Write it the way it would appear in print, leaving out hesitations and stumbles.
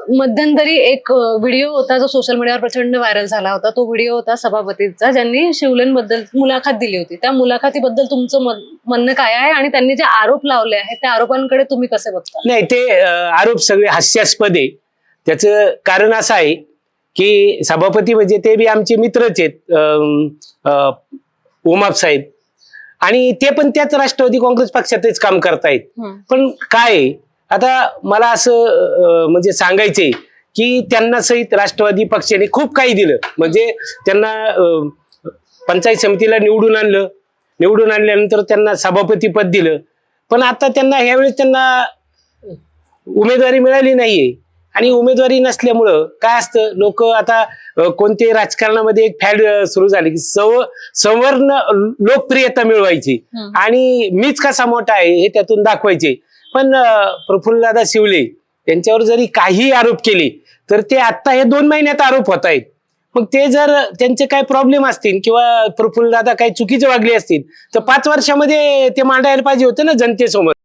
मध्यंतरी एक व्हिडिओ होता जो सोशल मीडियावर प्रचंड व्हायरल झाला होता. तो व्हिडिओ होता सभापतींचा, ज्यांनी शिवलेंबद्दल मुलाखत दिली होती. त्या मुलाखतीबद्दल तुमचं म्हणणं काय आहे आणि त्यांनी जे आरोप लावले आहेत त्या आरोपांकडे तुम्ही कसे बघता? नाही, ते आरोप सगळे हास्यास्पद आहे. त्याचं कारण असं आहे की सभापती म्हणजे ते बी आमचे मित्रच आहेत, उमाप साहेब, आणि ते पण त्याच राष्ट्रवादी काँग्रेस पक्षातच काम करतायत. पण काय आता मला असं म्हणजे सांगायचंय की त्यांना सहित राष्ट्रवादी पक्षाने खूप काही दिलं. म्हणजे त्यांना पंचायत समितीला निवडून आणल्यानंतर त्यांना सभापती पद दिलं. पण आता त्यांना ह्यावेळेस त्यांना उमेदवारी मिळाली नाहीये. आणि उमेदवारी नसल्यामुळं काय असतं, लोक आता कोणते राजकारणामध्ये एक फॅड सुरू झाली की सवर्ण लोकप्रियता मिळवायची आणि मीच कसा मोठा आहे हे त्यातून दाखवायचे. पण प्रफुल्लदादा शिवले यांच्यावर जरी काही आरोप केले तर ते आता हे 2 महिन्यात आरोप होत आहेत. मग ते जर त्यांचे काही प्रॉब्लेम असतील किंवा प्रफुल्लदादा काही चुकीचे वागले असतील तर 5 वर्षामध्ये ते मांडायला पाहिजे होते ना जनतेसमोर.